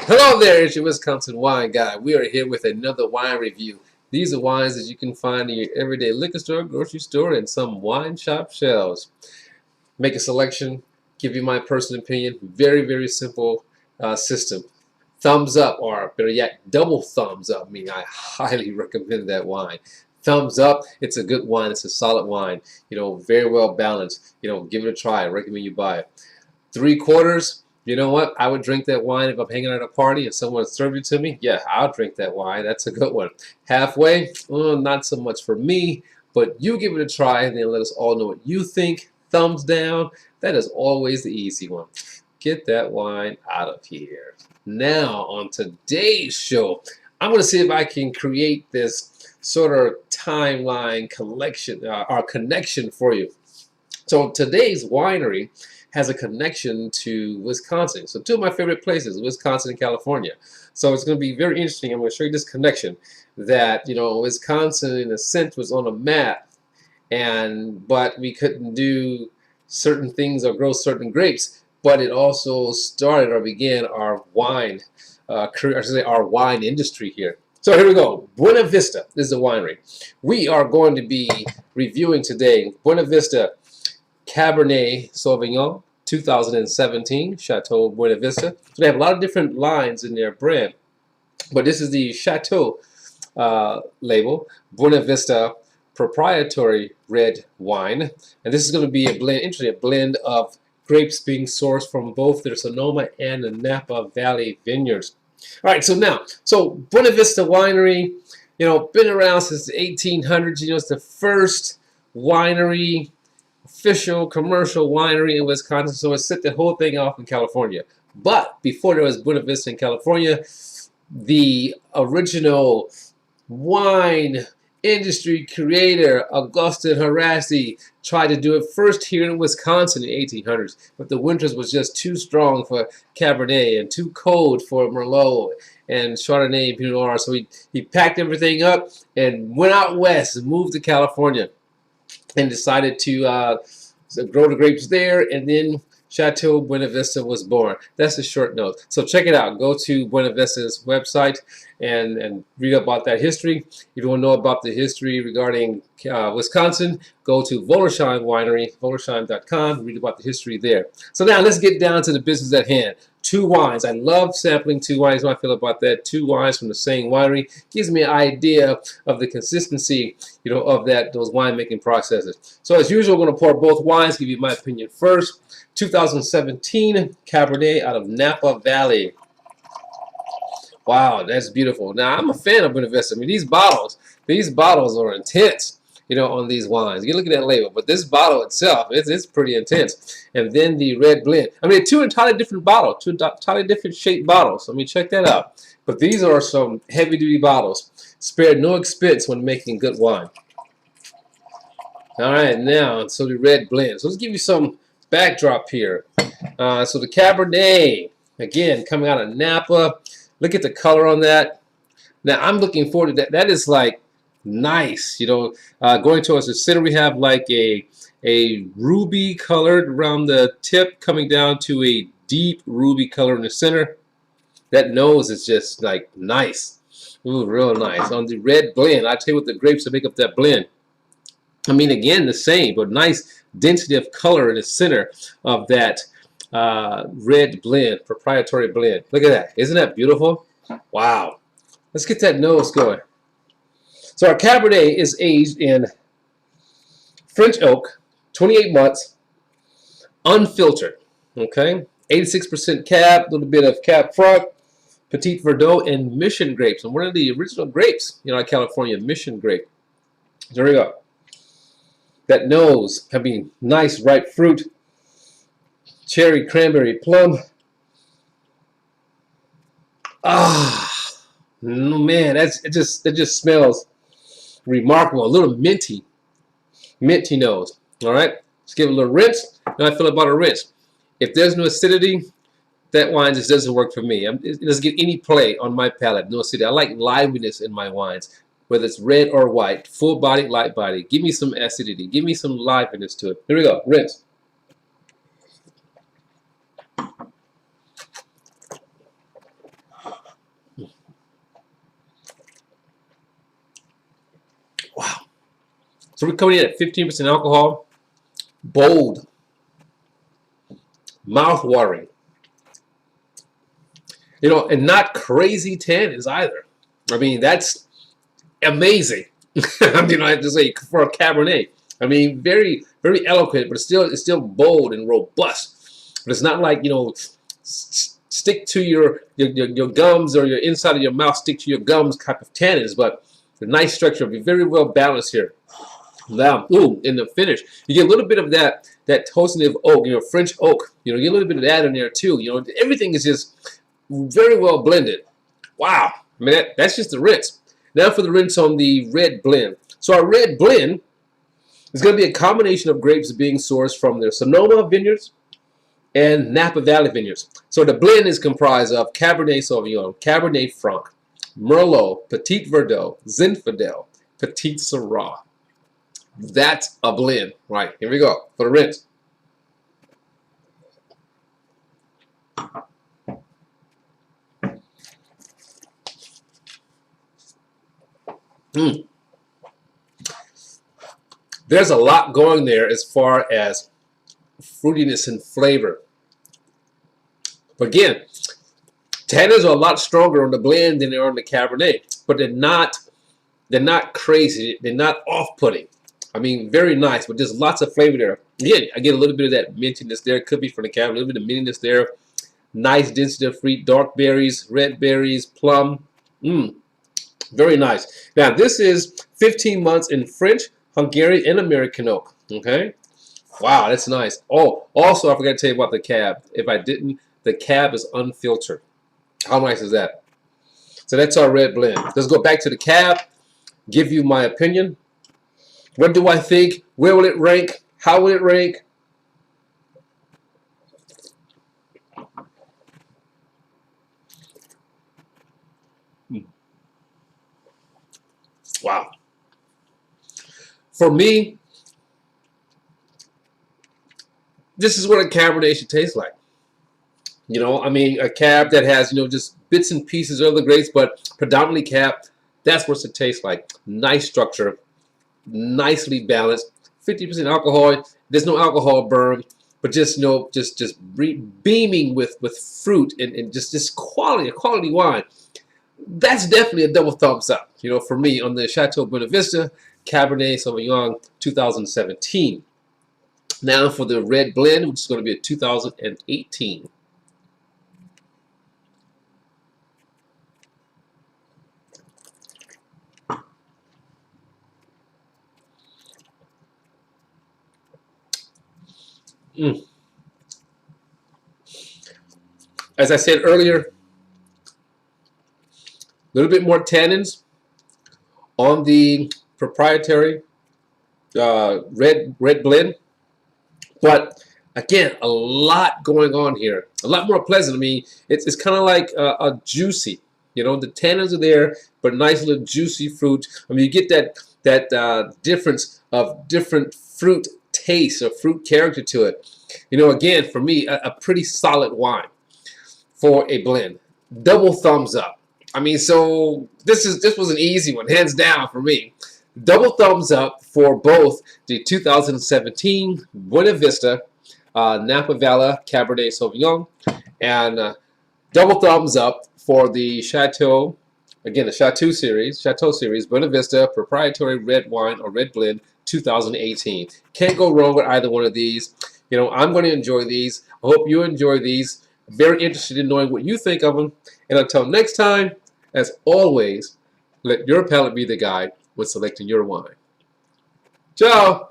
Hello there, it's your Wisconsin wine guy. We are here with another wine review. These are wines that you can find in your everyday liquor store, grocery store, and some wine shop shelves. Make a selection, give you my personal opinion. Very, very simple system. Thumbs up, or better yet, double thumbs up. I mean, I highly recommend that wine. Thumbs up, it's a good wine. It's a solid wine. Very well balanced. Give it a try. I recommend you buy it. 3/4. You know what? I would drink that wine if I'm hanging at a party and someone served it to me. Yeah, I'll drink that wine. That's a good one. Halfway, not so much for me, but you give it a try and then let us all know what you think. Thumbs down. That is always the easy one. Get that wine out of here. Now, on today's show, I'm going to see if I can create this sort of timeline collection or connection for you. So today's winery has a connection to Wisconsin. So two of my favorite places, Wisconsin and California. So it's going to be very interesting. I'm going to show you this connection that, Wisconsin in a sense was on a map, but we couldn't do certain things or grow certain grapes. But it also started or began our wine career, I should say our wine industry here. So here we go. Buena Vista is the winery. We are going to be reviewing today Buena Vista Cabernet Sauvignon 2017, Chateau Buena Vista. So they have a lot of different lines in their brand, but this is the Chateau label, Buena Vista Proprietary red wine, and this is going to be a blend, interesting, a blend of grapes being sourced from both the Sonoma and the Napa Valley vineyards. All right, so Buena Vista Winery, been around since the 1800s. It's the first winery, official commercial winery in Wisconsin, so it set the whole thing off in California. But before there was Buena Vista in California, the original wine industry creator, Augustin Harassi, tried to do it first here in Wisconsin in the 1800s, but the winters was just too strong for Cabernet and too cold for Merlot and Chardonnay and Pinot Noir, so he packed everything up and went out west and moved to California and decided to grow the grapes there, and then Chateau Buena Vista was born. That's a short note. So check it out. Go to Buena Vista's website and read about that history. If you want to know about the history regarding Wisconsin, go to Volersheim Winery, Volersheim.com, read about the history there. So now let's get down to the business at hand. Two wines. I love sampling two wines. How I feel about that. Two wines from the same winery gives me an idea of the consistency, of those winemaking processes. So as usual, I'm going to pour both wines. Give you my opinion first. 2017 Cabernet out of Napa Valley. Wow, that's beautiful. Now I'm a fan of Buena Vista. I mean, these bottles are intense. On these wines. You look at that label, but this bottle itself, it's pretty intense. And then the red blend. I mean, two entirely different bottles, two entirely different shaped bottles. I mean, check that out. But these are some heavy-duty bottles. Spared no expense when making good wine. All right, now, so the red blend. So let's give you some backdrop here. So the Cabernet, again, coming out of Napa. Look at the color on that. Now, I'm looking forward to that. That is like nice, going towards the center, we have like a ruby colored around the tip, coming down to a deep ruby color in the center. That nose is just like nice. Ooh, real nice. On the red blend, I tell you what, the grapes that make up that blend, I mean, again, the same, but nice density of color in the center of that red blend, proprietary blend. Look at that. Isn't that beautiful? Wow. Let's get that nose going. So our Cabernet is aged in French oak, 28 months, unfiltered, okay? 86% cab, a little bit of cab front, Petit Verdot, and Mission grapes. And one of the original grapes, California, Mission grape. There we go. That nose, I mean, nice ripe fruit, cherry, cranberry, plum. Ah, man, it just smells remarkable. A little minty nose. All right, let's give it a little rinse. Now I feel about a rinse. If there's no acidity, that wine just doesn't work for me. It doesn't get any play on my palate. No acidity. I like liveliness in my wines, whether it's red or white, full body, light body. Give me some acidity. Give me some liveliness to it. Here we go. Rinse. So we're coming in at 15% alcohol, bold, mouth-watering, you know, and not crazy tannins either. I mean, that's amazing. You know, I have to say, for a Cabernet. I mean, very, very eloquent, but it's still bold and robust. But it's not like, you know, stick to your gums, or your inside of your mouth stick to your gums type of tannins. But the nice structure, be very well balanced here. Now, ooh, in the finish, you get a little bit of that toasting of oak, you know, French oak. You know, you get a little bit of that in there too. You know, everything is just very well blended. Wow, I mean, that's just the rinse. Now for the rinse on the red blend. So our red blend is going to be a combination of grapes being sourced from the Sonoma vineyards and Napa Valley vineyards. So the blend is comprised of Cabernet Sauvignon, Cabernet Franc, Merlot, Petit Verdot, Zinfandel, Petit Syrah. That's a blend. Right, here we go for the rinse. There's a lot going there as far as fruitiness and flavor. But again, tannins are a lot stronger on the blend than they are on the Cabernet, but they're not crazy. They're not off-putting. I mean, very nice, but there's lots of flavor there. Again, I get a little bit of that mintiness there. It could be from the Cabernet, a little bit of mintiness there. Nice density of fruit, dark berries, red berries, plum. Very nice. Now, this is 15 months in French, Hungarian, and American oak. Okay? Wow, that's nice. Oh, also, I forgot to tell you about the cab. If I didn't, the cab is unfiltered. How nice is that? So that's our red blend. Let's go back to the cab, give you my opinion. What do I think? Where will it rank? How will it rank? Wow. For me, this is what a Cabernet should taste like. You know, I mean, a cab that has, you know, just bits and pieces of the grapes, but predominantly cab, that's what it tastes like. Nice structure, nicely balanced, 50% alcohol. There's no alcohol burn, but just, you know, just beaming with fruit and just this quality wine. That's definitely a double thumbs up, you know, for me on the Chateau Buena Vista Cabernet Sauvignon 2017. Now for the red blend, which is going to be a 2018. As I said earlier, a little bit more tannins on the proprietary red blend, but again, a lot going on here. A lot more pleasant. I mean, it's kind of like a juicy. You know, the tannins are there, but nice little juicy fruit. I mean, you get that difference of different fruit taste or fruit character to it. You know, again, for me, a pretty solid wine for a blend. Double thumbs up. I mean, so this was an easy one, hands down for me. Double thumbs up for both the 2017 Buena Vista Napa Valley Cabernet Sauvignon, and double thumbs up for the Chateau, again, the Chateau series, Buena Vista Proprietary Red Wine or Red Blend 2018. Can't go wrong with either one of these. You know, I'm going to enjoy these. I hope you enjoy these. Very interested in knowing what you think of them. And until next time, as always, let your palate be the guide when selecting your wine. Ciao!